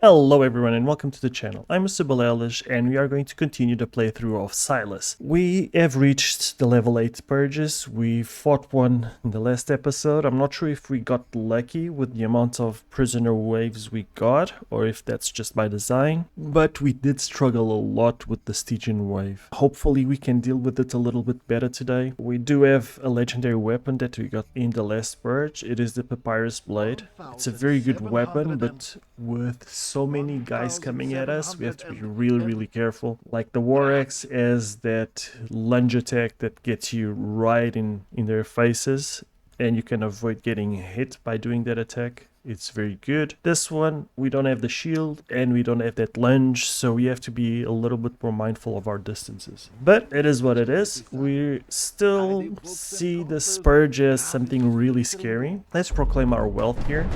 Hello everyone and welcome to the channel. I'm Sylas and we are going to continue the playthrough of Sylas. We have reached the level 8 purges. We fought one in the last episode. I'm not sure if we got lucky with the amount of prisoner waves we got or if that's just by design, but we did struggle a lot with the stygian wave. Hopefully we can deal with it a little bit better today. We do have a legendary weapon that we got in the last purge. It is the papyrus blade. It's a very good weapon, but with so many guys coming at us, we have to be really careful. Like the war axe has that lunge attack that gets you right in their faces, and you can avoid getting hit by doing that attack. It's very good. This one, we don't have the shield and we don't have that lunge, so we have to be a little bit more mindful of our distances. But it is what it is. We still see this purge as something really scary. Let's proclaim our wealth here.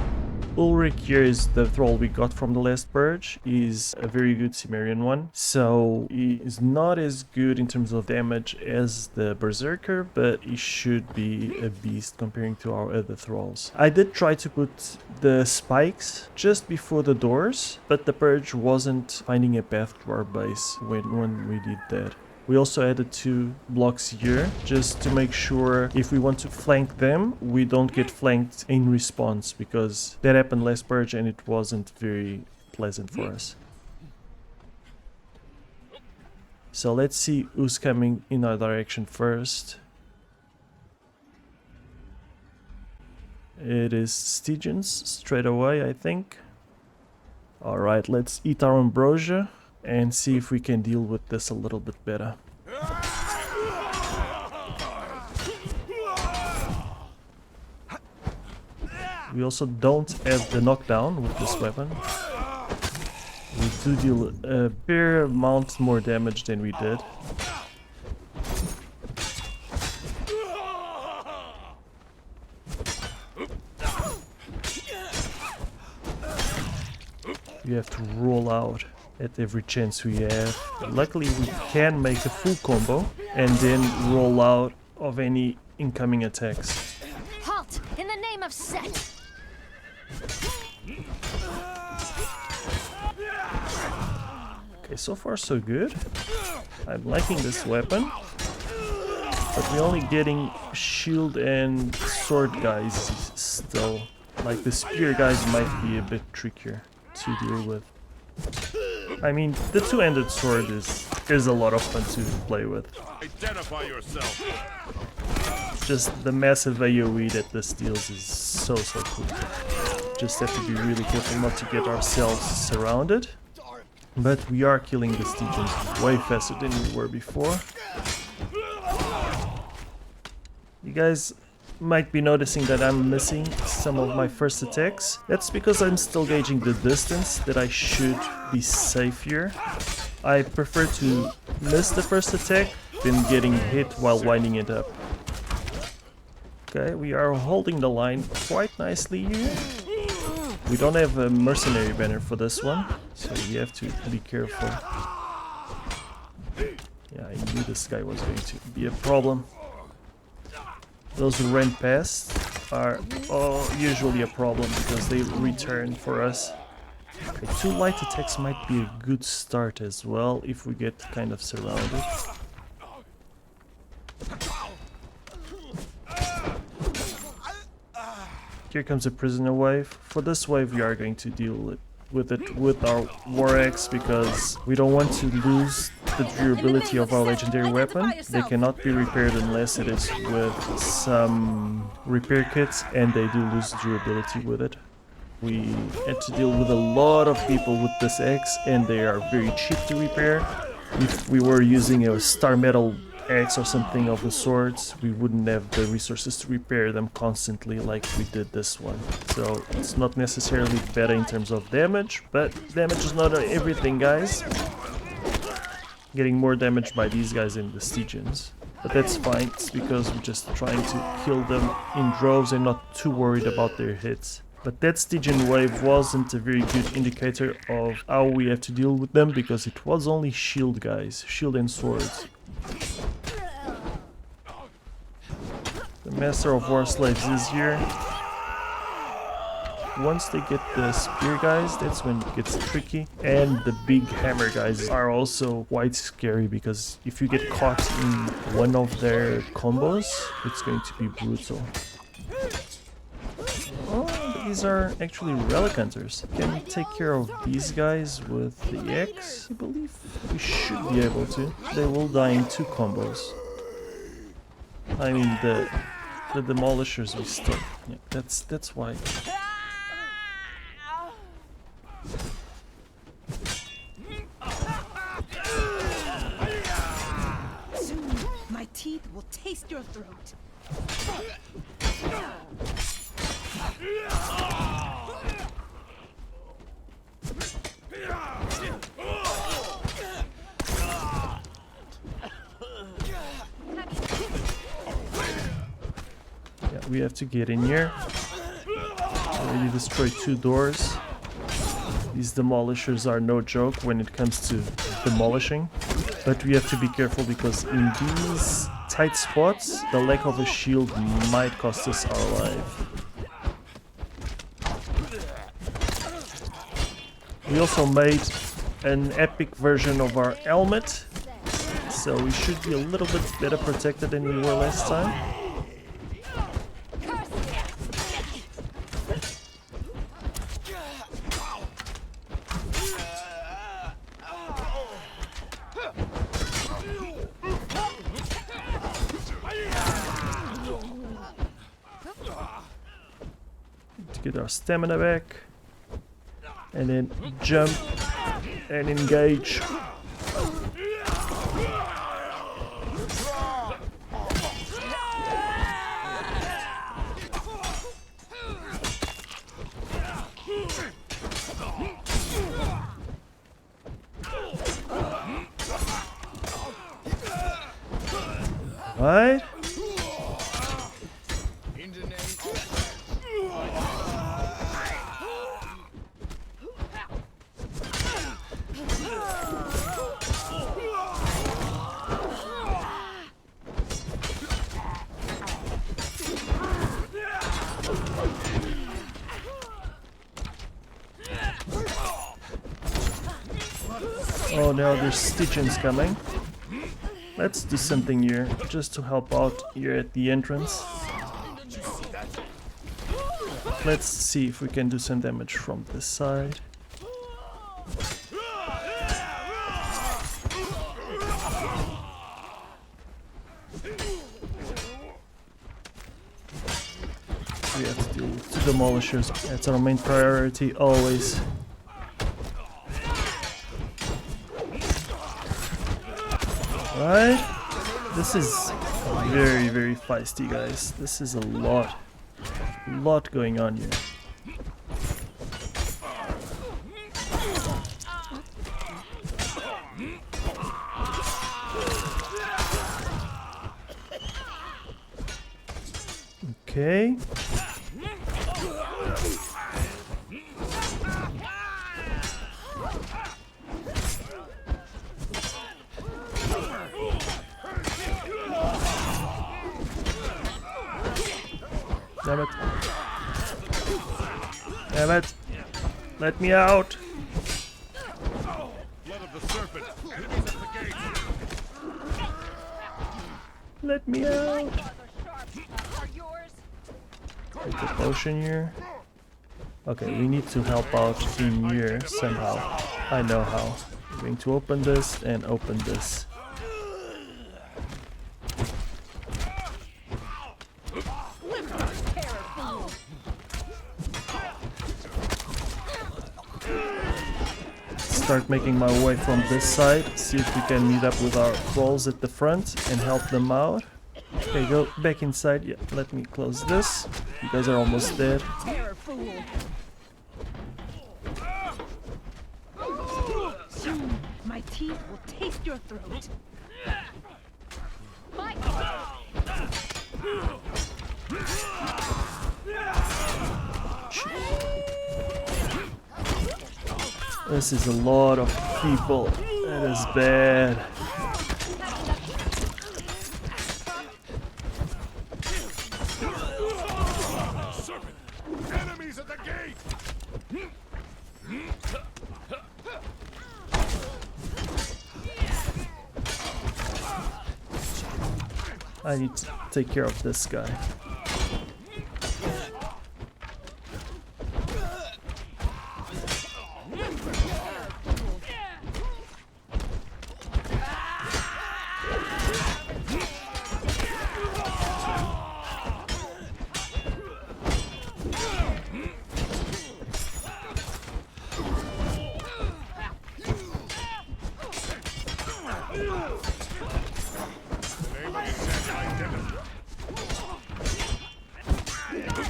Ulrich here is the thrall we got from the last purge. He's a very good Cimmerian one, so he is not as good in terms of damage as the berserker, but he should be a beast comparing to our other thralls. I did try to put the spikes just before the doors, but the purge wasn't finding a path to our base when we did that. We also added 2 blocks here, just to make sure if we want to flank them, we don't get flanked in response, because that happened last purge and it wasn't very pleasant for us. So let's see who's coming in our direction first. It is Stygians straight away, I think. Alright, let's eat our ambrosia and see if we can deal with this a little bit better. We also don't have the knockdown with this weapon. We do deal a fair amount more damage than we did. We have to roll out at every chance we have. Luckily we can make a full combo and then roll out of any incoming attacks. Halt! In the name of Set! Okay, so far so good. I'm liking this weapon, but we're only getting shield and sword guys still. Like the spear guys might be a bit trickier to deal with. I mean, the two-handed sword is a lot of fun to play with. Identify yourself. Just the massive AoE that this deals is so cool. Just have to be really careful not to get ourselves surrounded. But we are killing the Stygians way faster than we were before. You guys might be noticing that I'm missing some of my first attacks. That's because I'm still gauging the distance that I should be safe here. I prefer to miss the first attack than getting hit while winding it up. Okay, we are holding the line quite nicely here. We don't have a mercenary banner for this one, so we have to be careful. Yeah, I knew this guy was going to be a problem. Those who ran past are usually a problem because they return for us. Okay, 2 light attacks might be a good start as well if we get kind of surrounded. Here comes a prisoner wave. For this wave we are going to deal with it with our war axe because we don't want to lose the durability of our legendary weapon. They cannot be repaired unless it is with some repair kits, and they do lose durability with it. We had to deal with a lot of people with this axe, and they are very cheap to repair. If we were using a star metal axe or something of the sorts, we wouldn't have the resources to repair them constantly like we did this one. So it's not necessarily better in terms of damage, but damage is not everything, guys. Getting more damage by these guys than the Stygians, but that's fine. It's because we're just trying to kill them in droves and not too worried about their hits. But that Stygian wave wasn't a very good indicator of how we have to deal with them because it was only shield guys, shield and swords. The Master of War Slaves is here. once they get the spear guys, that's when it gets tricky. And the big hammer guys are also quite scary, because if you get caught in one of their combos, it's going to be brutal. Oh, these are actually relic hunters. Can we take care of these guys with the X? I believe we should be able to. They will die in 2 combos. I mean, the demolishers we still. Yeah, that's why. Soon, my teeth will taste your throat. Yeah, we have to get in here. Already destroyed 2 doors. These demolishers are no joke when it comes to demolishing. But we have to be careful, because in these tight spots, the lack of a shield might cost us our life. We also made an epic version of our helmet, so we should be a little bit better protected than we were last time. To get our stamina back, and then jump and engage. Right? Oh no, there's stygians coming. Let's do something here, just to help out here at the entrance. Let's see if we can do some damage from this side. We have to deal with 2 demolishers. That's our main priority, always. Right? This is very, very feisty, guys. This is a lot going on here. Okay. Damn it. Damn it. Let me out. Blood of the serpent. Enemies at the gate. Let me out. Take the potion here. Okay, we need to help out in here somehow. I know how. I'm going to open this and open this. Start making my way from this side, see if we can meet up with our thralls at the front and help them out. Okay, go back inside. Yeah, let me close this. You guys are almost dead. Soon, my teeth will taste your throat. This is a lot of people. That is bad. Serpent. Enemies at the gate. I need to take care of this guy.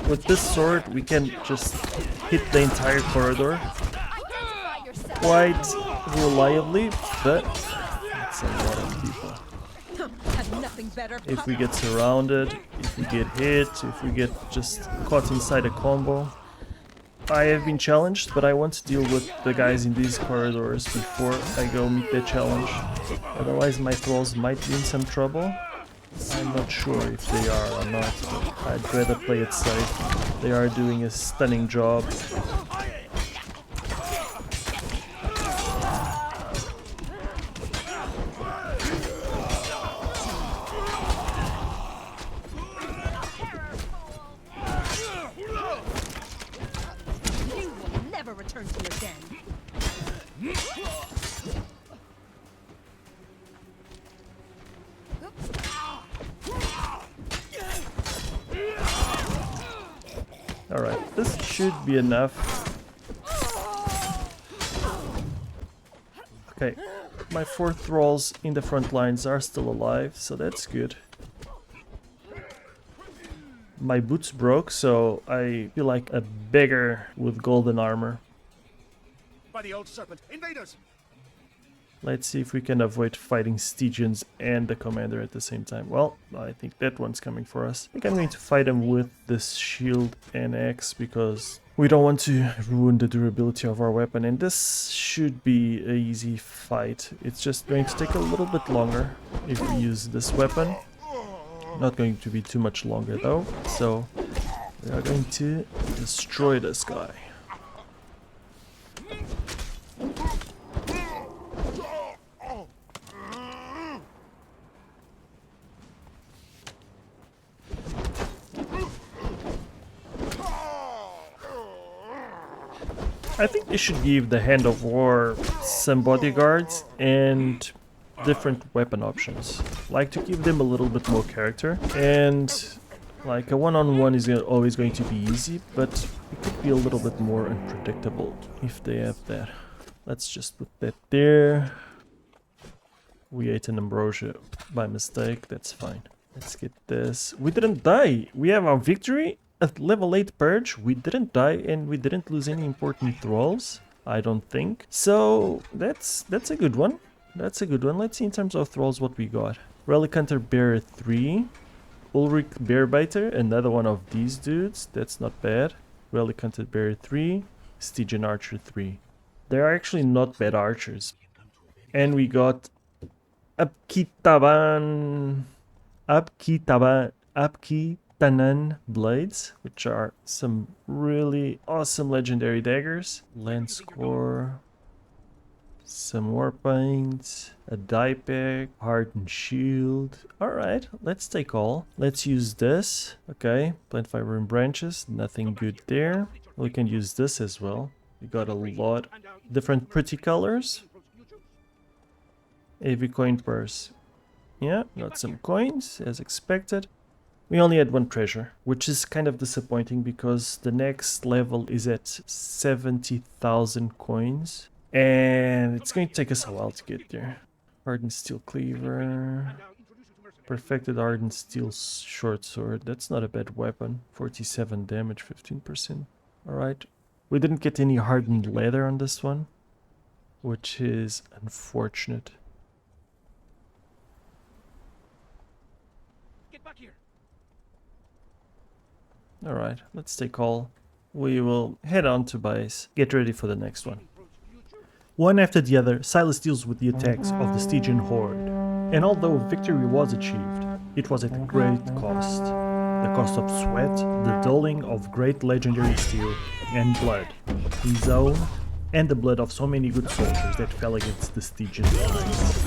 With this sword, we can just hit the entire corridor Identify yourself. quite reliably, but that's a lot of people. Had nothing better. If we get surrounded, if we get hit, if we get just caught inside a combo. I have been challenged, but I want to deal with the guys in these corridors before I go meet the challenge. Otherwise my thralls might be in some trouble. I'm not sure if they are or not, but I'd rather play it safe. They are doing a stunning job. You will never return to your den. Alright, this should be enough. Okay, my 4 thralls in the front lines are still alive, so that's good. My boots broke, so I feel like a beggar with golden armor. By the old serpent, invaders! Let's see if we can avoid fighting stygians and the commander at the same time. Well, I think that one's coming for us. I think I'm going to fight him with this shield and axe because we don't want to ruin the durability of our weapon. And this should be an easy fight. It's just going to take a little bit longer if we use this weapon. Not going to be too much longer though. So we are going to destroy this guy. I think they should give the Hand of War some bodyguards and different weapon options. Like to give them a little bit more character. And like a one-on-one is always going to be easy, but it could be a little bit more unpredictable if they have that. Let's just put that there. We ate an ambrosia by mistake, that's fine. Let's get this. We didn't die! We have our victory! At level 8 Purge, we didn't die and we didn't lose any important thralls, I don't think. So that's a good one. That's a good one. Let's see in terms of thralls what we got. Relic Hunter Bearer 3. Ulrich Bearbiter, another one of these dudes. That's not bad. Relic Hunter Bearer 3. Stygian Archer 3. They are actually not bad archers. And we got Apkitanan blades, which are some really awesome legendary daggers. Lance core, some war paints, a die pack, hardened shield. Alright, let's take all. Let's use this. Okay, plant fiber and branches, nothing good there. We can use this as well. We got a lot different pretty colors. AV coin purse. Yeah, got some coins as expected. We only had one treasure, which is kind of disappointing because the next level is at 70,000 coins. And it's going to take us a while to get there. Hardened steel cleaver. Perfected hardened steel short sword. That's not a bad weapon. 47 damage, 15%. Alright. We didn't get any hardened leather on this one, which is unfortunate. Alright, let's take all. We will head on to base, get ready for the next one. One after the other, Sylas deals with the attacks of the Stygian horde. And although victory was achieved, it was at a great cost. The cost of sweat, the dulling of great legendary steel, and blood. His own, and the blood of so many good soldiers that fell against the Stygian lines.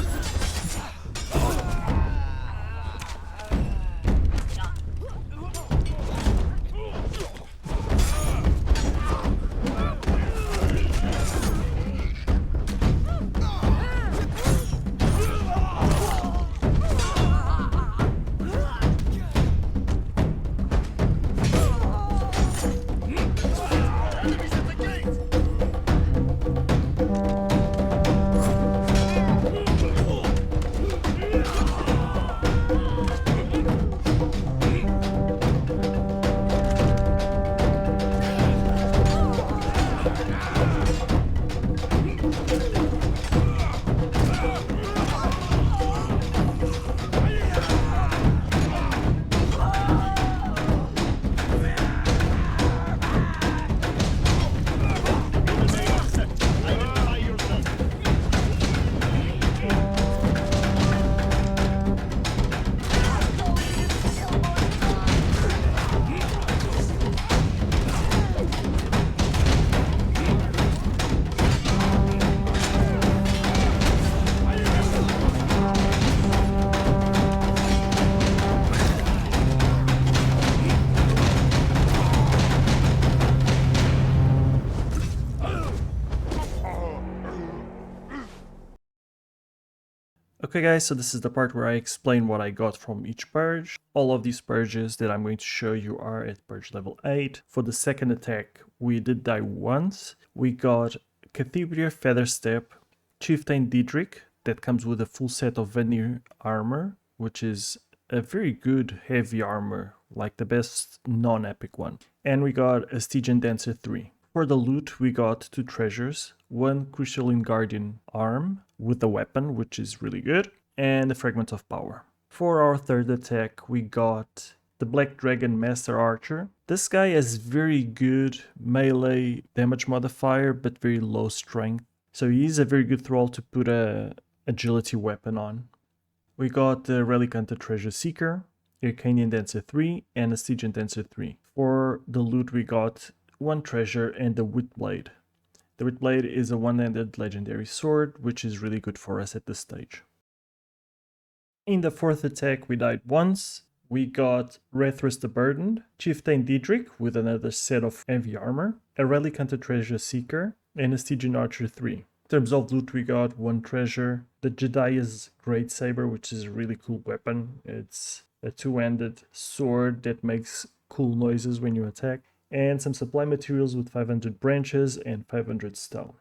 Okay guys, so this is the part where I explain what I got from each purge. All of these purges that I'm going to show you are at purge level 8. For the second attack, we did die once. We got Cathedral Featherstep, Chieftain Diedrich, that comes with a full set of Vanir armor, which is a very good heavy armor, like the best non-epic one. And we got a Stygian Dancer 3. For the loot, we got 2 treasures, one Crystalline Guardian arm with a weapon, which is really good, and a Fragment of Power. For our third attack, we got the Black Dragon Master Archer. This guy has very good melee damage modifier, but very low strength. So he's a very good thrall to put a agility weapon on. We got the Relic Hunter Treasure Seeker, Arcanian Dancer 3, and a Stygian Dancer 3. For the loot, we got 1 treasure and the Witblade. The Witblade is a one-handed legendary sword, which is really good for us at this stage. In the fourth attack, we died once. We got Rethrus the Burdened, Chieftain Diedrich with another set of heavy armor, a Relic Hunter Treasure Seeker, and a Stygian Archer 3. In terms of loot, we got 1 treasure, the Jedi's Great Saber, which is a really cool weapon. It's a 2-handed sword that makes cool noises when you attack, and some supply materials with 500 branches and 500 stone.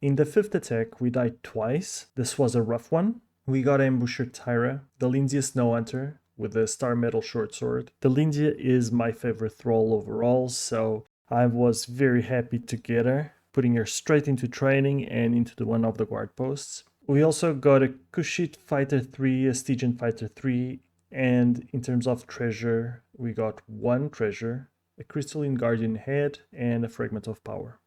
In the fifth attack, we died twice. This was a rough one. We got Ambusher Tyra, the Lindia Snow Hunter with a Star Metal Short Sword. The Lindia is my favorite thrall overall, so I was very happy to get her, putting her straight into training and into one of the guard posts. We also got a Kushite Fighter 3, a Stygian Fighter 3, and in terms of treasure, we got 1 treasure, a Crystalline Guardian head, and a Fragment of Power.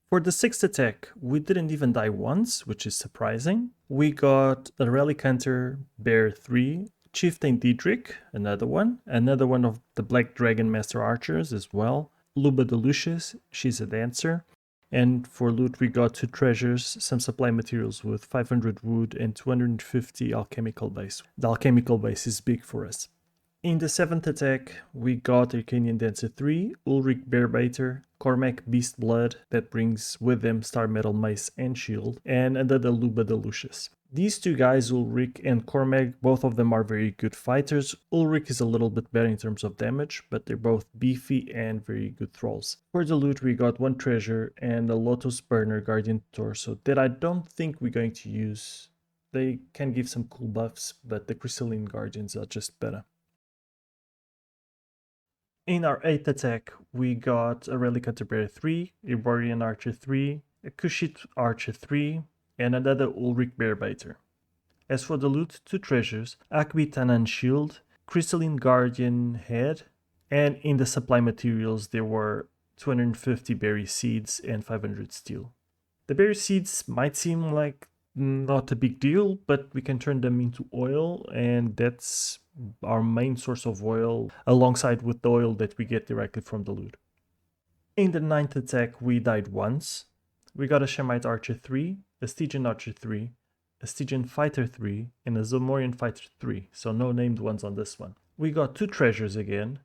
For the sixth attack, we didn't even die once, which is surprising. We got a Relic Hunter Bear 3, Chieftain Diedrich, another one of the Black Dragon Master Archers as well, Luba the Lucius, she's a dancer. And for loot, we got 2 treasures, some supply materials with 500 wood and 250 alchemical base. The alchemical base is big for us. In the 7th attack, we got Arcanian Dancer 3, Ulrich Bearbaiter, Cormac Beastblood, that brings with them Star Metal Mace and Shield, and another Luba the Lucius. These 2 guys, Ulrich and Cormac, both of them are very good fighters. Ulrich is a little bit better in terms of damage, but they're both beefy and very good thralls. For the loot, we got 1 treasure and a Lotus Burner Guardian Torso that I don't think we're going to use. They can give some cool buffs, but the Crystalline Guardians are just better. In our 8th attack, we got a Relic Hunter Bear 3, a Borean Archer 3, a Kushite Archer 3, and another Ulrich Bearbaiter. As for the loot, 2 treasures, Akbi Tanan Shield, Crystalline Guardian Head, and in the supply materials there were 250 berry seeds and 500 steel. The berry seeds might seem like not a big deal, but we can turn them into oil, and that's our main source of oil, alongside with the oil that we get directly from the loot. In the 9th attack, we died once. We got a Shemite Archer 3, a Stygian Archer 3, a Stygian Fighter 3, and a Zomorian Fighter 3, so no named ones on this one. We got 2 treasures again,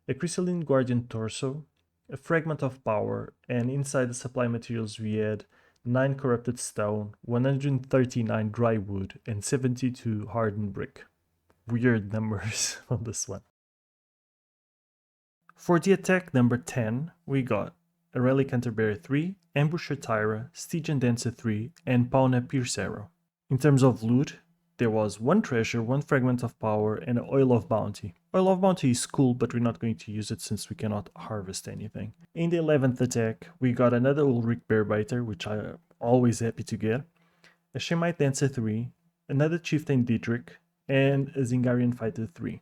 a Crystalline Guardian Torso, a Fragment of Power, and inside the supply materials we had 9 corrupted stone, 139 dry wood, and 72 hardened brick. Weird numbers on this one. For the attack number 10, we got a Relic Hunter Bear 3, Ambusher Tyra, Stygian Dancer 3, and Pauna Pierce Arrow. In terms of loot, there was 1 treasure, 1 Fragment of Power, and an Oil of Bounty. Oil of Bounty is cool, but we're not going to use it since we cannot harvest anything. In the 11th attack, we got another Ulrich Bearbaiter, which I'm always happy to get, a Shemite Dancer 3, another Chieftain Diedrich, and a Zingarian Fighter 3. In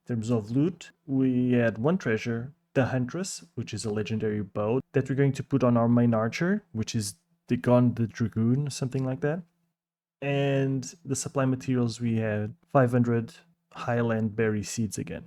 terms of loot, we had 1 treasure, the Huntress, which is a legendary bow that we're going to put on our main archer, which is Dagon the Dragoon, something like that. And the supply materials, we had 500 Highland berry seeds again.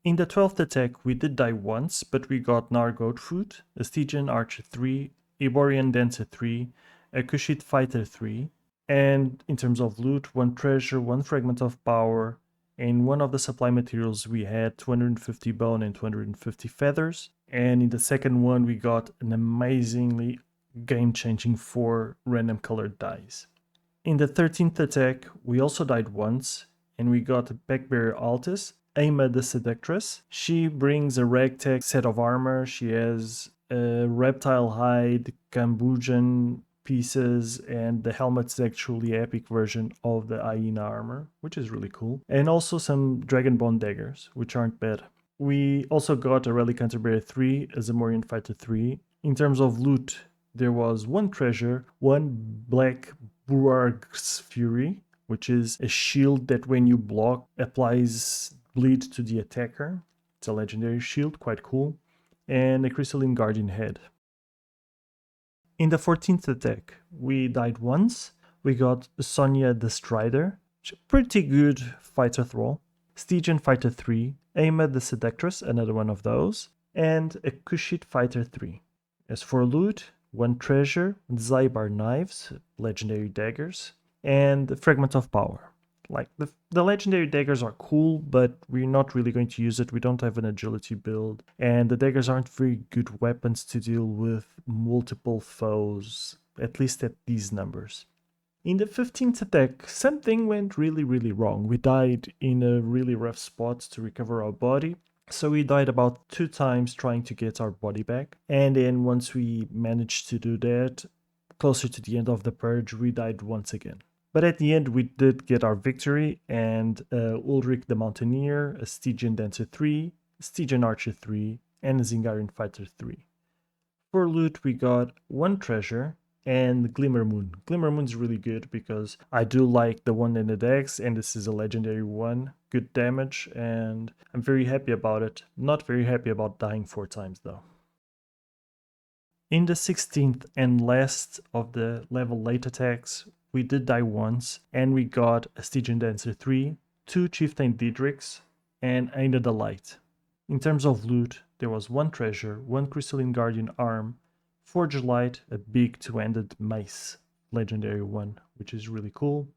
In the 12th attack, we did die once, but we got Nargoatfoot, a Stygian Archer 3, a Borean Dancer 3, a Kushite Fighter 3, and in terms of loot, 1 treasure, 1 Fragment of Power, and one of the supply materials we had 250 bone and 250 feathers. And in the second one, we got an amazingly game-changing 4 random colored dice. In the 13th attack, we also died once, and we got Backbearer Altis, Aima the Seductress. She brings a ragtag set of armor. She has a reptile hide, Cambodian pieces, and the helmet's actually epic version of the hyena armor, which is really cool. And also some Dragonbone daggers, which aren't bad. We also got a Relic Counterbearer 3, a Zamorian Fighter 3. In terms of loot, there was one treasure, one Black Burarg's Fury, which is a shield that when you block applies bleed to the attacker. It's a legendary shield, quite cool. And a Crystalline Guardian head. In the 14th attack, we died once. We got Sonia the Strider, which is a pretty good fighter thrall. Stygian Fighter 3, Aima the Seductress, another one of those, and a Kushite Fighter 3. As for loot, one treasure, Zybar knives, legendary daggers, and the Fragment of Power. Like, the legendary daggers are cool, but we're not really going to use it. We don't have an agility build, and the daggers aren't very good weapons to deal with multiple foes, at least at these numbers. In the 15th attack, something went really wrong. We died in a really rough spot to recover our body. So we died about 2 times trying to get our body back. And then once we managed to do that, closer to the end of the purge, we died once again. But at the end, we did get our victory, and Ulrich the Mountaineer, a Stygian Dancer 3, a Stygian Archer 3, and a Zingarian Fighter 3. For loot, we got one treasure and Glimmer Moon. Glimmer Moon's really good because I do like the one in the decks, and this is a legendary one. Good damage, and I'm very happy about it. Not very happy about dying 4 times though. In the 16th and last of the level late attacks, we did die once, and we got a Stygian Dancer 3, 2 Chieftain Diedrichs, and Aina the Light. In terms of loot, there was one treasure, one Crystalline Guardian arm, Forge Light, a big 2-handed mace, legendary one, which is really cool,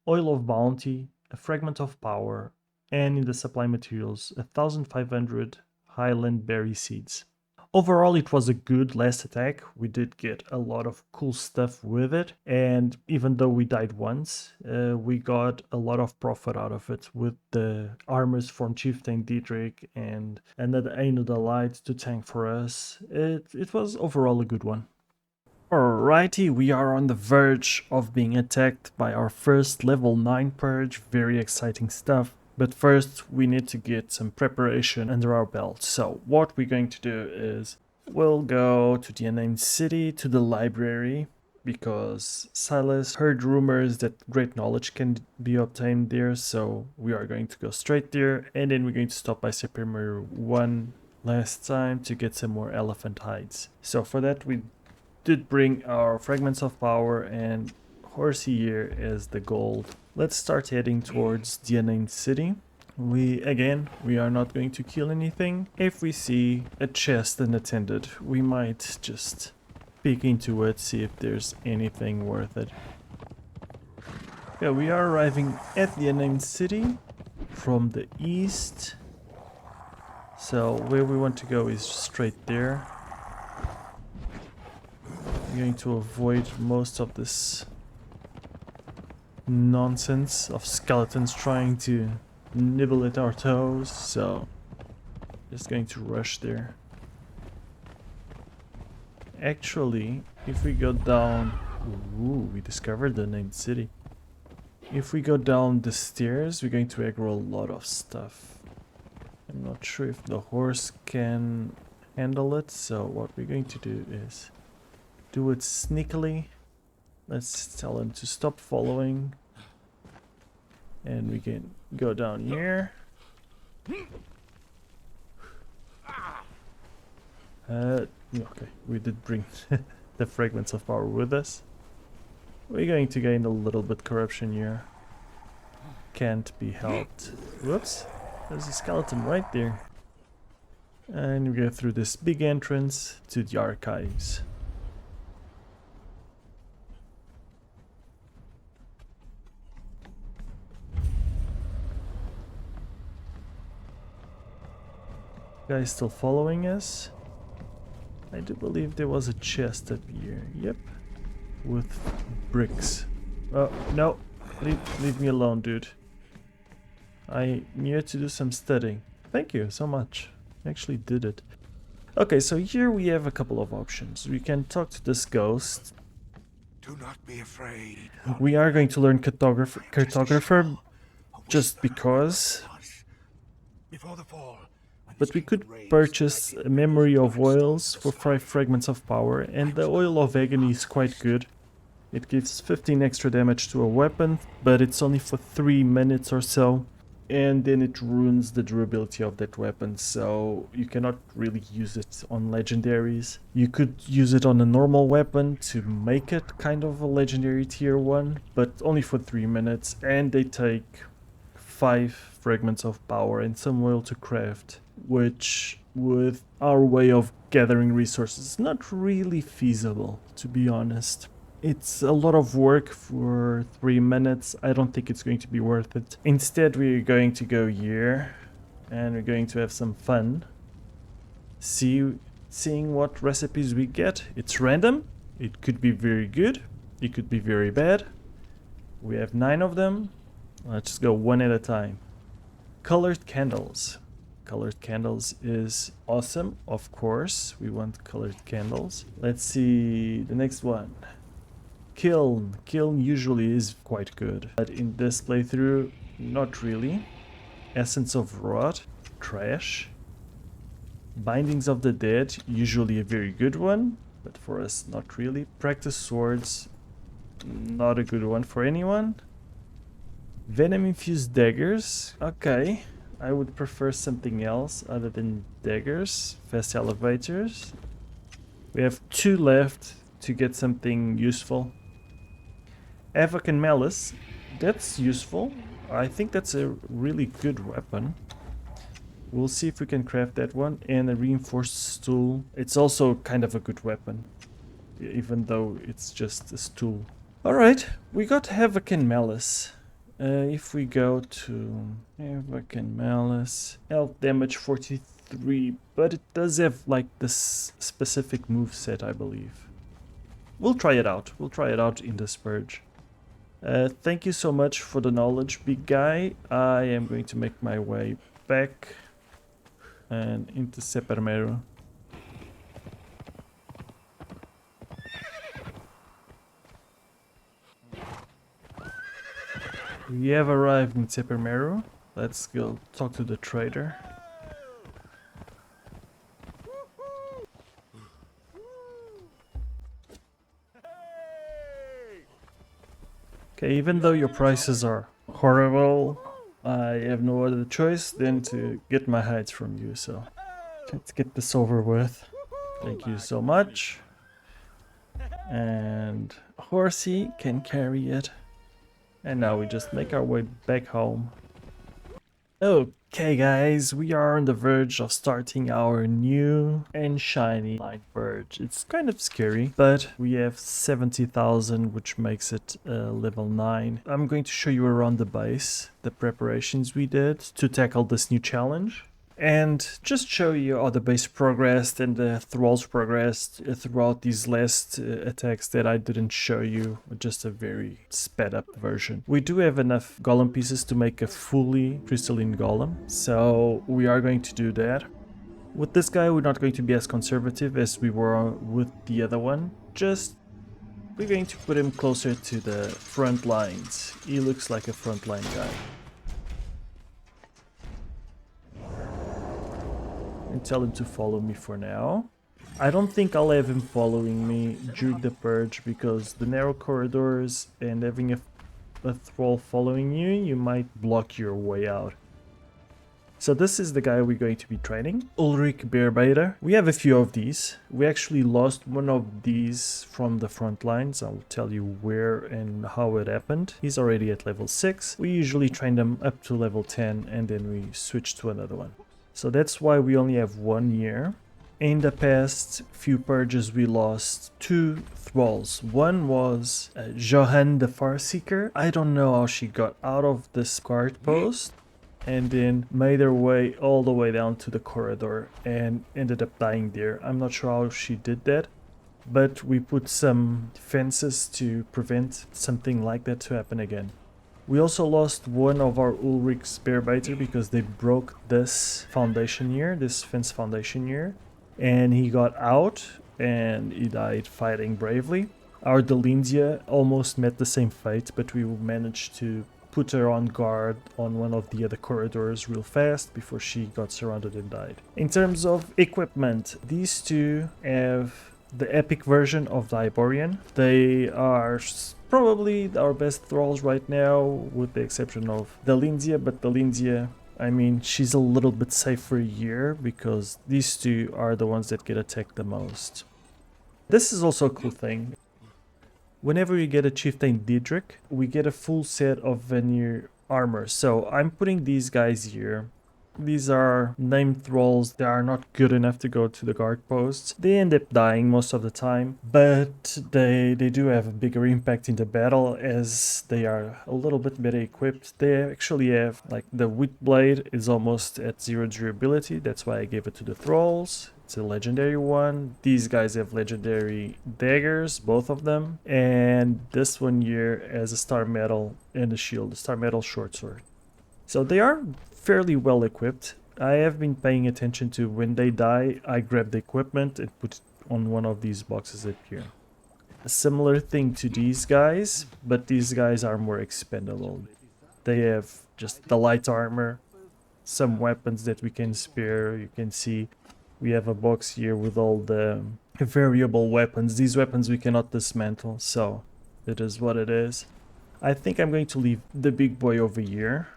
Oil of Bounty, a Fragment of Power, and in the supply materials, 1,500 Highland Berry Seeds. Overall, it was a good last attack. We did get a lot of cool stuff with it, and even though we died once, we got a lot of profit out of it with the armors from Chieftain Diedrich and another Aina the Light to tank for us. It was overall a good one. Alrighty, we are on the verge of being attacked by our first level 9 purge. Very exciting stuff. But first, we need to get some preparation under our belt. So what we're going to do is we'll go to the Unnamed City, to the library, because Sylas heard rumors that great knowledge can be obtained there. So we are going to go straight there, and then we're going to stop by Superior 1 last time to get some more elephant hides. So for that, we did bring our Fragments of Power and Horsey here as the gold. Let's start heading towards the Unnamed City. We are not going to kill anything. If we see a chest unattended, we might just peek into it, see if there's anything worth it. Yeah, we are arriving at the Unnamed City from the east. So where we want to go is straight there. We're going to avoid most of this nonsense of skeletons trying to nibble at our toes, so just going to rush there. Actually, if we go down, ooh, we discovered the named city. If we go down the stairs, we're going to aggro a lot of stuff. I'm not sure if the horse can handle it, so what we're going to do is do it sneakily. Let's tell him to stop following. And we can go down here. Okay, we did bring the Fragments of Power with us. We're going to gain a little bit corruption here. Can't be helped. Whoops, there's a skeleton right there. And we go through this big entrance to the archives. Guys still following us? I do believe there was a chest up here. Yep. With bricks. Oh, no. Leave me alone, dude. I need to do some studying. Thank you so much. I actually did it. Okay, so here we have a couple of options. We can talk to this ghost. Do not be afraid. We are going to learn cartographer just because. Before the fall. But we could purchase a memory of oils for 5 fragments of power, and the oil of agony is quite good. It gives 15 extra damage to a weapon, but it's only for 3 minutes or so, and then it ruins the durability of that weapon, so you cannot really use it on legendaries. You could use it on a normal weapon to make it kind of a legendary tier 1, but only for 3 minutes, and they take 5 fragments of power and some oil to craft, which with our way of gathering resources is not really feasible, to be honest. It's a lot of work for 3 minutes. I don't think it's going to be worth it. Instead, we're going to go here and we're going to have some fun. Seeing what recipes we get. It's random. It could be very good. It could be very bad. We have 9 of them. Let's go one at a time. Colored candles. Colored candles is awesome, of course. We want colored candles. Let's see the next one. Kiln. Kiln usually is quite good, but in this playthrough, not really. Essence of Rot. Trash. Bindings of the Dead, usually a very good one, but for us, not really. Practice Swords, not a good one for anyone. Venom infused daggers. Okay, I would prefer something else other than daggers. Fast elevators. We have 2 left to get something useful. Havoc and Malice. That's useful. I think that's a really good weapon. We'll see if we can craft that one. And a reinforced stool. It's also kind of a good weapon, even though it's just a stool. Alright, we got Havoc and Malice. If we go to Havoc and Malice, health damage 43, but it does have like this specific move set, I believe. We'll try it out. We'll try it out in this purge. Thank you so much for the knowledge, big guy. I am going to make my way back and into Sepermero. We have arrived in Sepermero. Let's go talk to the trader. Okay, even though your prices are horrible, I have no other choice than to get my hides from you, so let's get this over with. Thank you so much. And Horsey can carry it. And now we just make our way back home. Okay guys, we are on the verge of starting our new and shiny Light Purge. It's kind of scary, but we have 70,000, which makes it level 9. I'm going to show you around the base, the preparations we did to tackle this new challenge. And just show you how the base progressed and the thralls progressed throughout these last attacks that I didn't show you, just a very sped up version. We do have enough golem pieces to make a fully crystalline golem, so we are going to do that. With this guy we're not going to be as conservative as we were with the other one, just we're going to put him closer to the front lines. He looks like a frontline guy. And tell him to follow me for now. I don't think I'll have him following me during the purge because the narrow corridors and having a thrall following you, you might block your way out. So this is the guy we're going to be training, Ulrich Bearbaiter. We have a few of these. We actually lost one of these from the front lines. I'll tell you where and how it happened. He's already at level 6. We usually train them up to level 10 and then we switch to another one. So that's why we only have 1 year. In the past few purges we lost 2 thralls. One was Johann the Farseeker. I don't know how she got out of this guard post and then made her way all the way down to the corridor and ended up dying there. I'm not sure how she did that. but we put some defenses to prevent something like that to happen again. We also lost one of our Ulrich Spearbaiter because they broke this foundation here, this fence foundation here, and he got out and he died fighting bravely. Our Delindia almost met the same fate, but we managed to put her on guard on one of the other corridors real fast before she got surrounded and died. In terms of equipment, these two have the epic version of the Iborian. They are probably our best thralls right now, with the exception of Delindia, but Delindia, I mean, she's a little bit safer here because these two are the ones that get attacked the most. This is also a cool thing. Whenever you get a Chieftain Diedrich, we get a full set of veneer armor. So I'm putting these guys here. These are named thralls. They are not good enough to go to the guard posts. They end up dying most of the time, but they do have a bigger impact in the battle as they are a little bit better equipped. They actually have, like, the Wheat Blade is almost at 0 durability. That's why I gave it to the thralls. It's a legendary one. These guys have legendary daggers, both of them. And this one here has a star metal and a shield, a star metal short sword. So they are fairly well equipped. I have been paying attention to when they die, I grab the equipment and put it on one of these boxes up here. A similar thing to these guys, but these guys are more expendable. They have just the light armor, some weapons that we can spare. You can see we have a box here with all the variable weapons. These weapons we cannot dismantle, so it is what it is. I think I'm going to leave the big boy over here,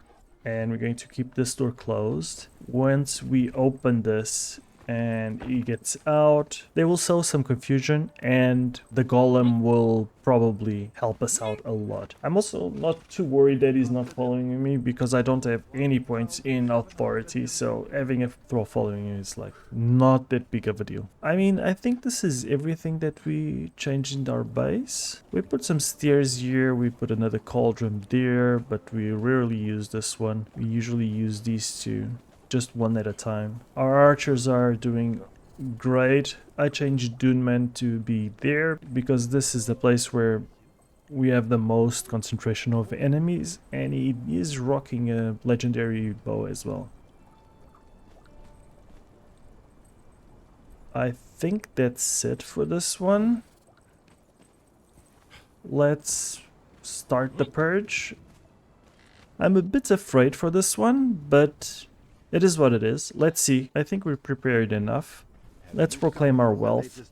and we're going to keep this door closed. Once we open this and he gets out, they will sow some confusion, and the golem will probably help us out a lot. I'm also not too worried that he's not following me because I don't have any points in authority, so having a thrall following you is like not that big of a deal. I mean, I think this is everything that we changed in our base. We put some stairs here, we put another cauldron there, but we rarely use this one. We usually use these two, just one at a time. Our archers are doing great. I changed Duneman to be there because this is the place where we have the most concentration of enemies, and he is rocking a legendary bow as well. I think that's it for this one. Let's start the purge. I'm a bit afraid for this one, but it is what it is. Let's see. I think we're prepared enough. Let's proclaim our wealth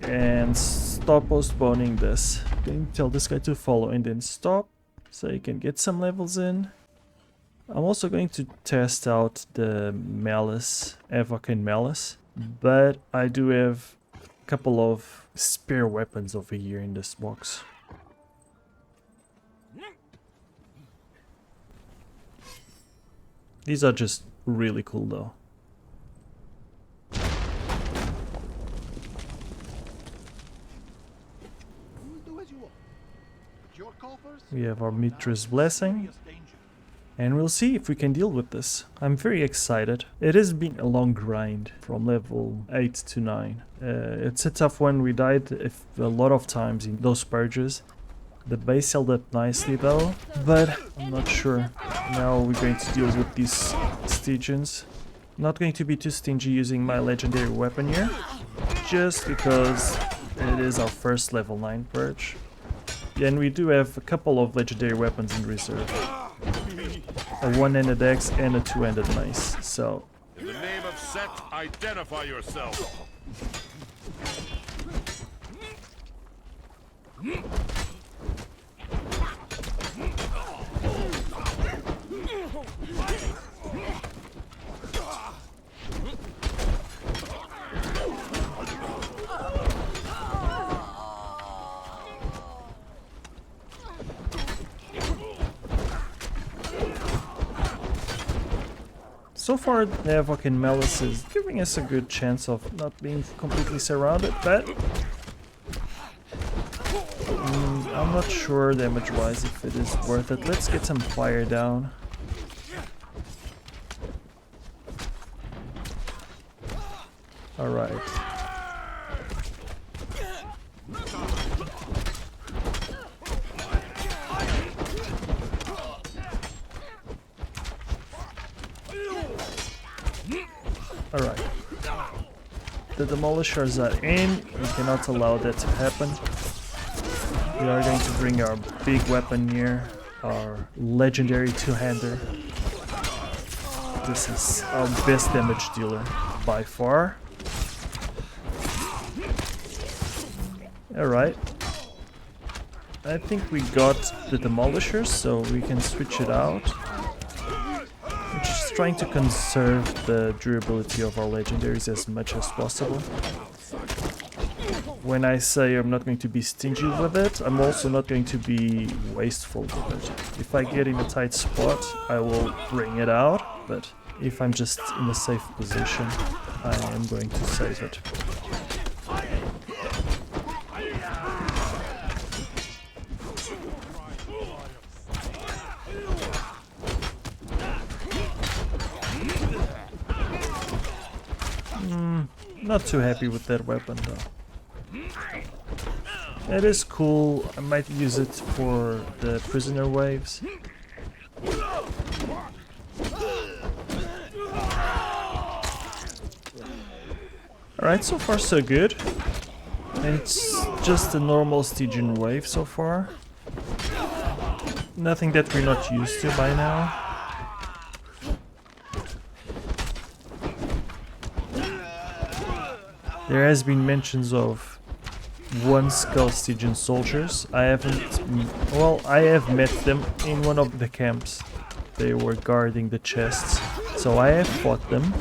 and stop postponing this. Going to tell this guy to follow and then stop so he can get some levels in. I'm also going to test out the Malice, Evoc and Malice, but I do have a couple of spare weapons over here in this box. These are just really cool though. We have our Mitra's Blessing, and we'll see if we can deal with this. I'm very excited. It has been a long grind from level 8 to 9. It's a tough one. We died a lot of times in those purges. The base held up nicely though, but I'm not sure. Now we're going to deal with these stygians. Not going to be too stingy using my legendary weapon here, just because it is our first level 9 purge. Yeah, and we do have a couple of legendary weapons in reserve. A one-handed axe and a two-handed mace, so... In the name of Set, identify yourself! So far, Evoc and Malice is giving us a good chance of not being completely surrounded, but I'm not sure damage-wise if it is worth it. Let's get some fire down. Alright. Alright. The demolishers are in. We cannot allow that to happen. We are going to bring our big weapon here, our legendary two-hander. This is our best damage dealer by far. Alright. I think we got the demolishers, so we can switch it out. We're just trying to conserve the durability of our legendaries as much as possible. When I say I'm not going to be stingy with it, I'm also not going to be wasteful with it. If I get in a tight spot, I will bring it out, but if I'm just in a safe position, I am going to save it. Not too happy with that weapon though. It is cool, I might use it for the prisoner waves. Alright, so far so good. It's just a normal stygian wave so far. Nothing that we're not used to by now. There has been mentions of one skull stygian soldiers. I haven't... well, I have met them in one of the camps. They were guarding the chests, so I have fought them.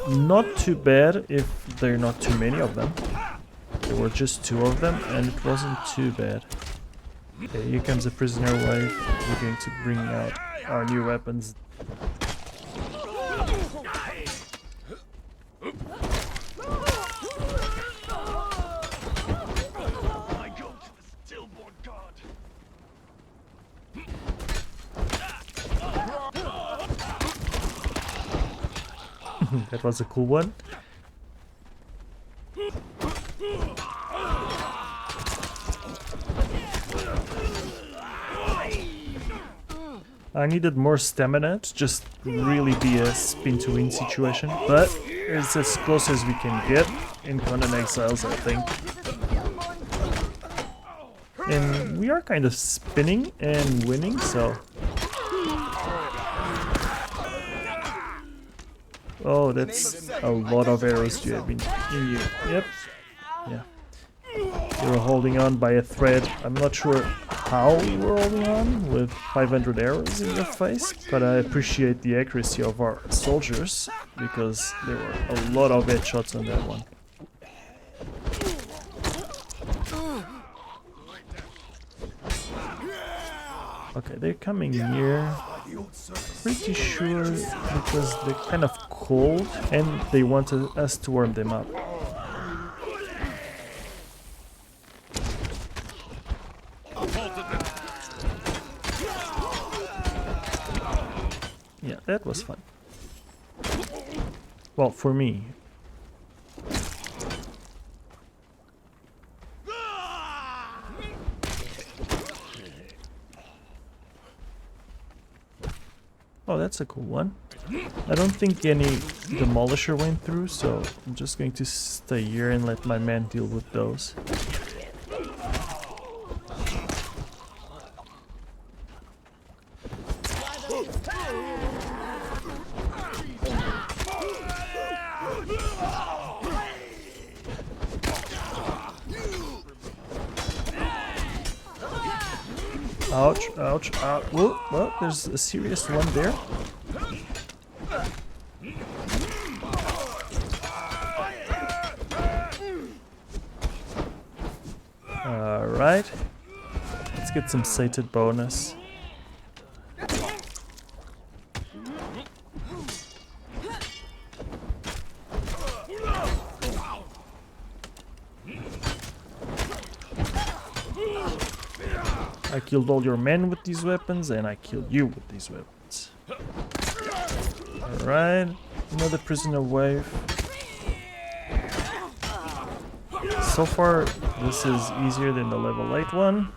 Not too bad if there are not too many of them. There were just 2 of them and it wasn't too bad. Okay, here comes a prisoner wave. We're going to bring out our new weapons. That was a cool one. I needed more stamina to just really be a spin to win situation, but it's as close as we can get in Conan Exiles, I think. And we are kind of spinning and winning, so... oh, that's a lot of arrows you have been in you. Yep. Yeah. You're holding on by a thread. I'm not sure how you were holding on with 500 arrows in your face, but I appreciate the accuracy of our soldiers because there were a lot of headshots on that one. Okay, they're coming near. Pretty sure because they're kind of cold and they wanted us to warm them up. Yeah, that was fun. Well, for me. Oh, that's a cool one. I don't think any demolisher went through, so I'm just going to stay here and let my man deal with those. Ouch, ouch, ouch. Whoa, well, there's a serious one there. Alright. Let's get some sated bonus. I killed all your men with these weapons, and I killed you with these weapons. Alright, another prisoner wave. So far, this is easier than the level 8 one.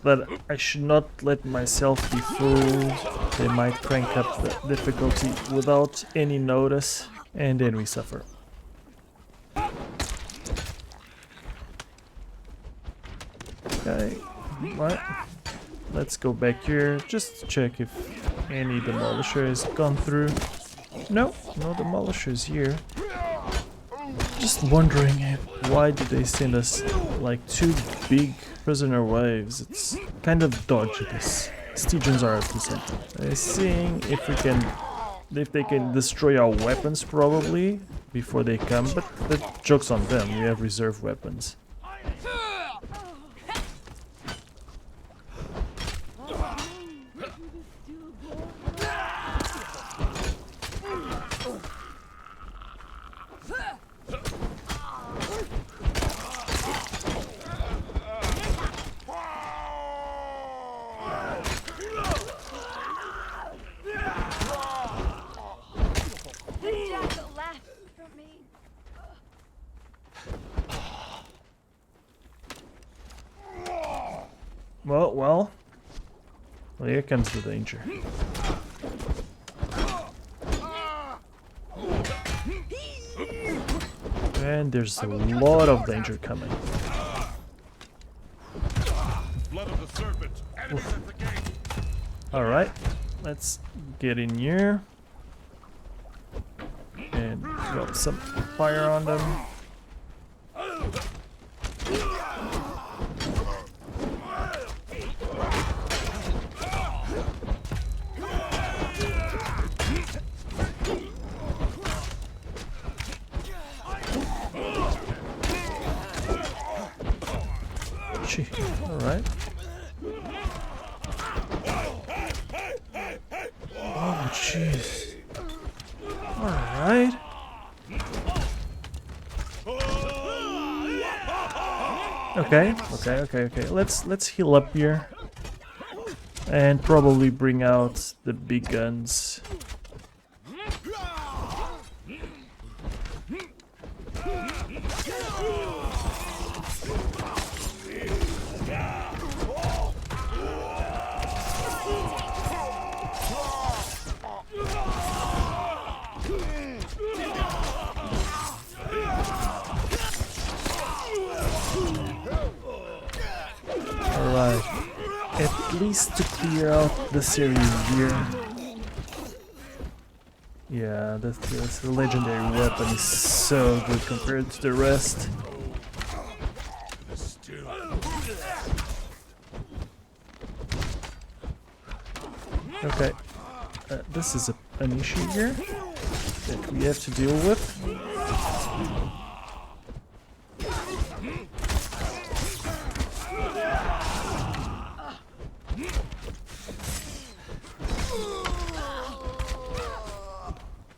But I should not let myself be fooled. They might crank up the difficulty without any notice, and then we suffer. Okay, right. Let's go back here, just to check if any demolisher has gone through. No, no demolishers here. Just wondering why did they send us like 2 big prisoner waves. It's kind of dodgy, this. Stygians are up to something. Seeing if they can destroy our weapons probably before they come, but the joke's on them, we have reserve weapons. Well, here comes the danger. And there's a lot of danger coming. Blood of the serpent. Enemies at the gate. Alright, let's get in here and drop some fire on them. Alright. Oh, jeez. Alright. Okay. Let's heal up here. And probably bring out the big guns. Alright, at least to clear out this area here. Yeah, the legendary weapon is so good compared to the rest. Okay, this is an issue here that we have to deal with.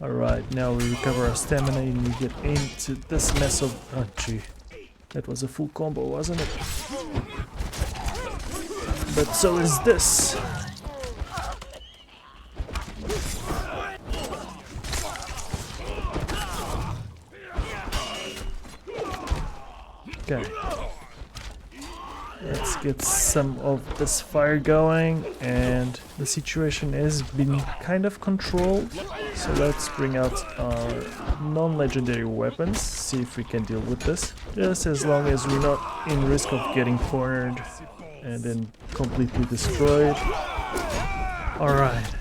Alright, now we recover our stamina and we get into this mess of... Oh gee, that was a full combo, wasn't it? But so is this. Okay. Let's get some of this fire going, and the situation has been kind of controlled. So let's bring out our non-legendary weapons, see if we can deal with this. Just as long as we're not in risk of getting cornered and then completely destroyed. Alright.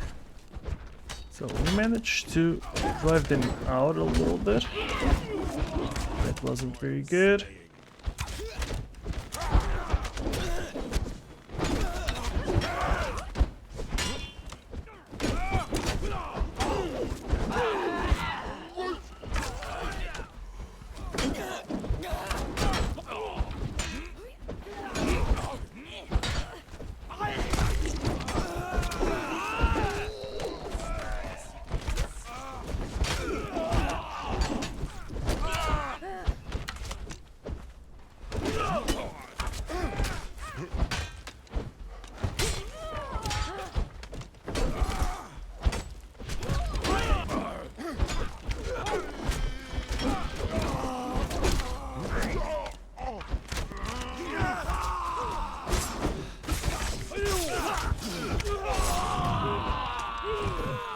So we managed to drive them out a little bit. That wasn't very good.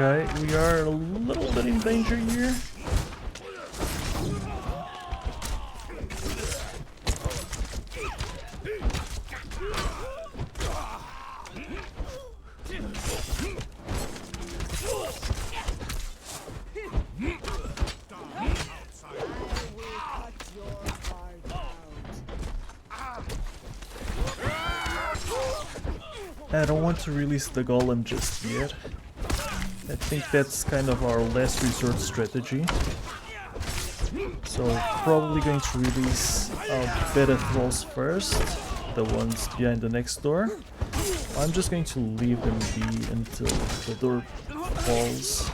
Okay, we are a little bit in danger here. I don't want to release the golem just yet. I think that's kind of our last resort strategy. So probably going to release our beta thralls first, the ones behind the next door. I'm just going to leave them be until the door falls.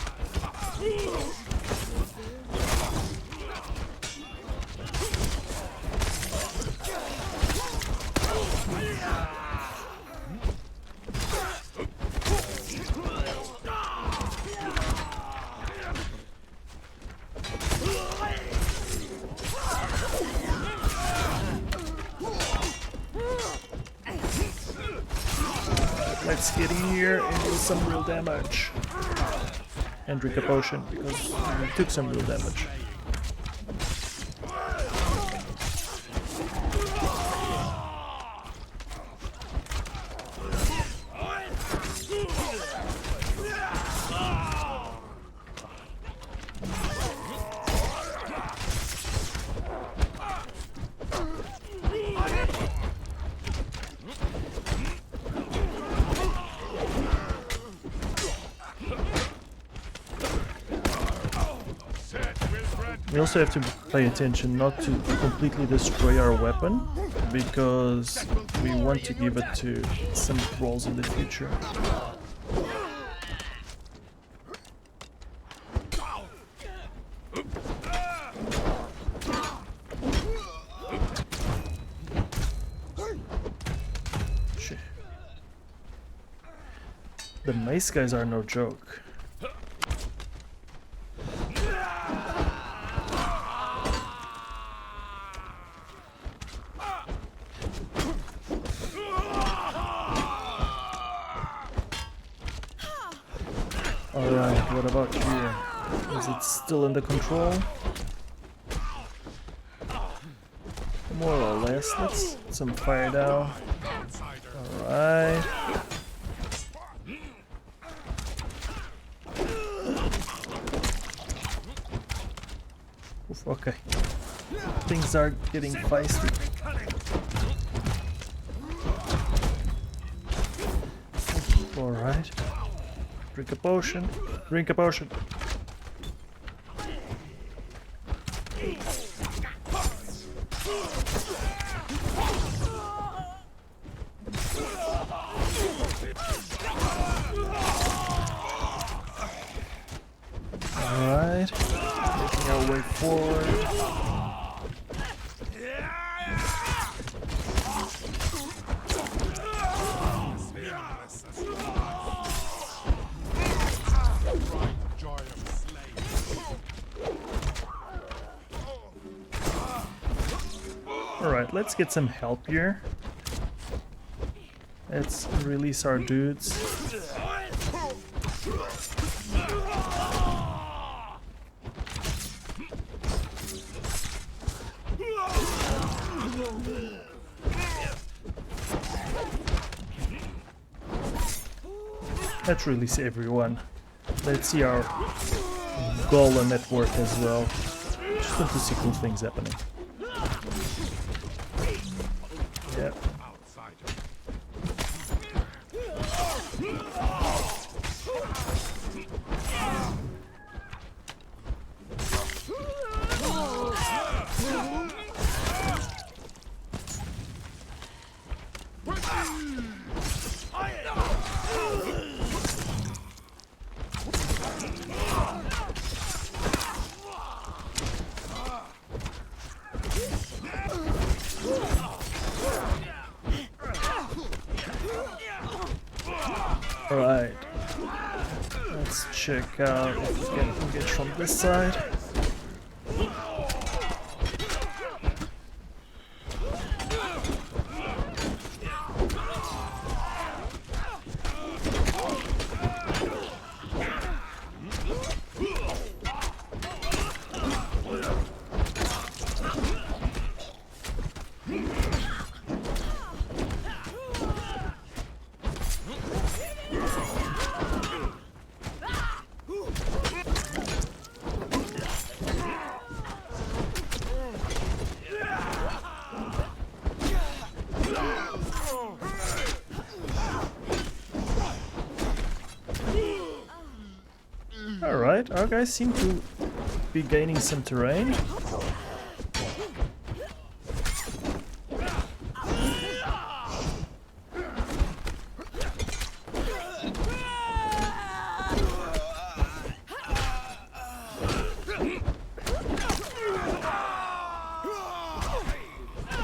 Let's get in here and do some real damage. And drink a potion because we took some real damage. We also have to pay attention not to completely destroy our weapon, because we want to give it to some thralls in the future. Shit. The mace guys are no joke. Alright, what about here? Is it still under control? More or less. Let's get some fire down. Alright. Oof, okay. Things are getting feisty. Alright. Drink a potion. Drink a potion. Alright. Making our way forward. Alright, let's get some help here. Let's release our dudes. Let's release everyone. Let's see our golem at work as well. Just want to see cool things happening. Yep. Alright, let's check out if we can engage from this side. Our guys seem to be gaining some terrain.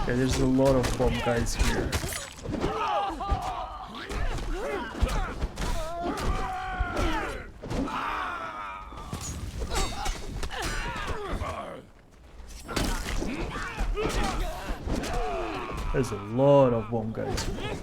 Okay, there's a lot of bomb guys here. There's a lot of bomb guys here.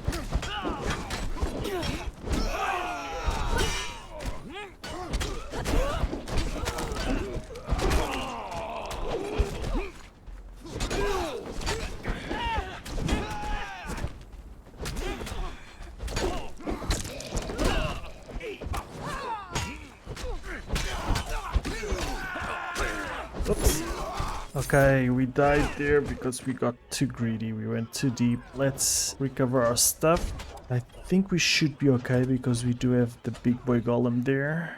Oops. Okay, we died there because we got too greedy. We went too deep. Let's recover our stuff. I think we should be okay because we do have the big boy golem there.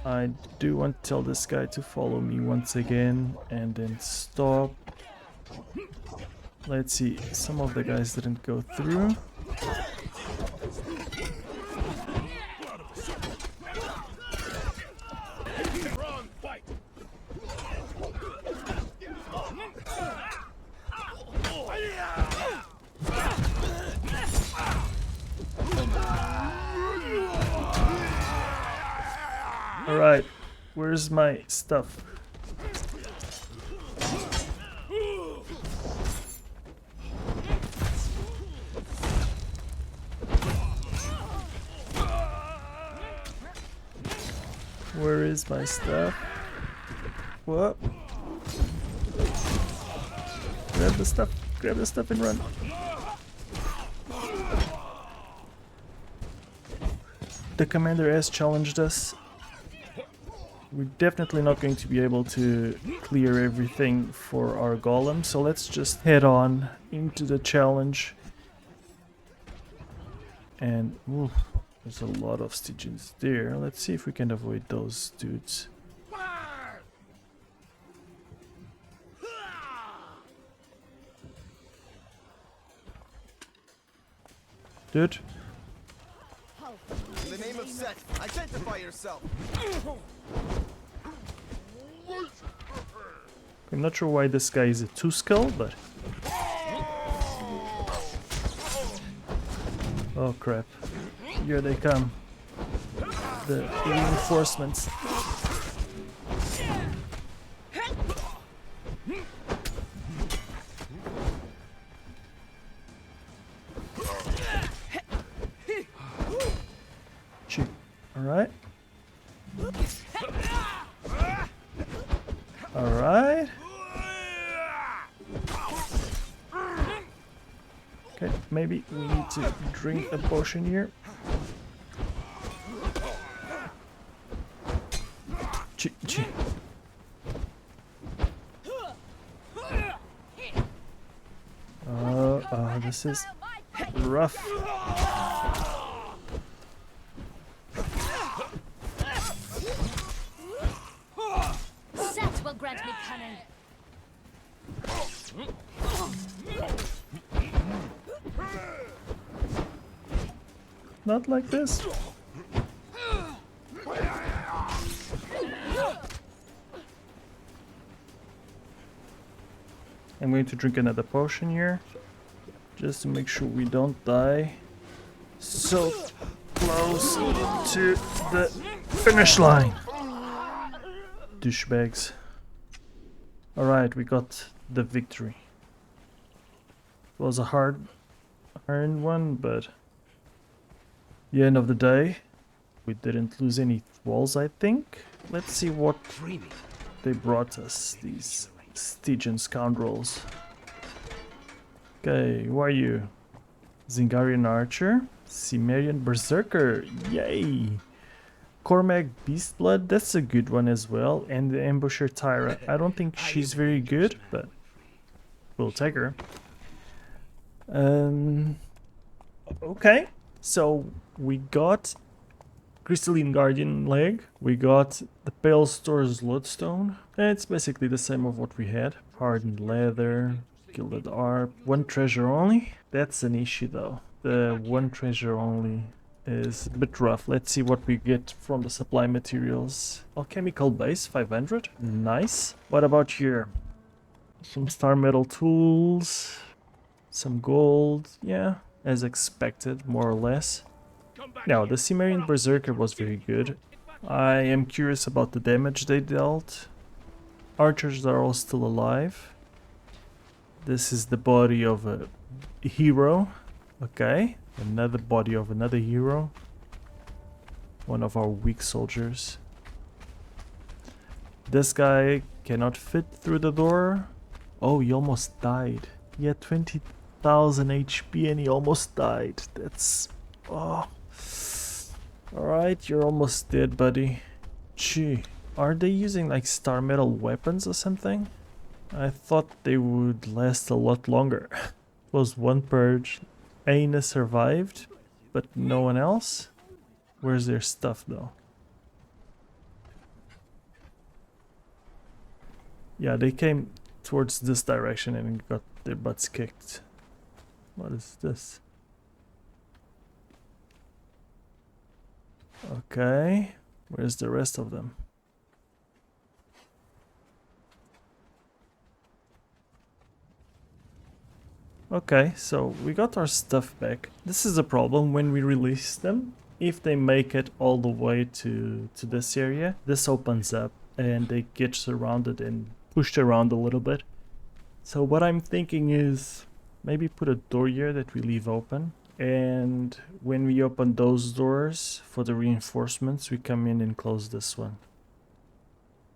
I do want to tell this guy to follow me once again and then stop. Let's see, some of the guys didn't go through. Alright, where's my stuff? Where is my stuff? What? Grab the stuff and run. The commander has challenged us. We're definitely not going to be able to clear everything for our golem, so let's just head on into the challenge. And ooh, there's a lot of stygians there. Let's see if we can avoid those dudes. Dude. In the name of Set, identify yourself. I'm not sure why this guy is a 2-skull, but... Oh crap. Here they come. The reinforcements. Shoot. Alright. Alright. Okay, maybe we need to drink a potion here. Gee. Oh, this is rough. Set will grant me cunning. Not like this. I'm going to drink another potion here, just to make sure we don't die so close to the finish line. Douchebags. Alright, we got the victory. It was a hard-earned one, but at the end of the day, we didn't lose any thralls, I think. Let's see what they brought us, these Stygian scoundrels. Okay, who are you? Zingarian Archer, Cimmerian Berserker, yay! Cormac Beastblood, that's a good one as well, and the Ambusher Tyra. I don't think she's very good, but we'll take her. Okay, so we got crystalline guardian leg. We got the pale store's lodestone. It's basically the same of what we had. Hardened leather, gilded arp, one treasure only. That's an issue though. The one treasure only is a bit rough. Let's see what we get from the supply materials. Alchemical base, 500. Nice. What about here? Some star metal tools. Some gold. Yeah, as expected, more or less. Now, the Cimmerian Berserker was very good. I am curious about the damage they dealt. Archers are all still alive. This is the body of a hero. Okay, another body of another hero. One of our weak soldiers. This guy cannot fit through the door. Oh, he almost died. He had 20,000 HP and he almost died. That's... oh... Alright, you're almost dead, buddy. Gee, are they using like star metal weapons or something? I thought they would last a lot longer. It was one purge. Aina survived, but no one else? Where's their stuff though? Yeah, they came towards this direction and got their butts kicked. What is this? Okay, where's the rest of them? Okay, so we got our stuff back. This is a problem when we release them. If they make it all the way to this area, this opens up and they get surrounded and pushed around a little bit. So what I'm thinking is maybe put a door here that we leave open. And when we open those doors for the reinforcements, we come in and close this one.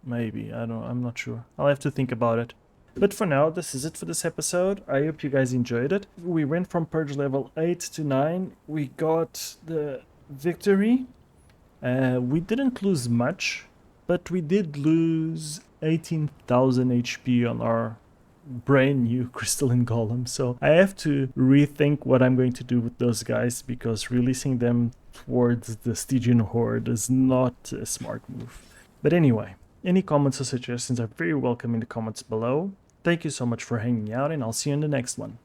Maybe, I'm not sure. I'll have to think about it. But for now, this is it for this episode. I hope you guys enjoyed it. We went from Purge level 8 to 9. We got the victory. We didn't lose much, but we did lose 18,000 HP on our brand new crystalline golem, so I have to rethink what I'm going to do with those guys, because releasing them towards the stygian horde is not a smart move. But anyway, any comments or suggestions are very welcome in the comments below. Thank you so much for hanging out, and I'll see you in the next one.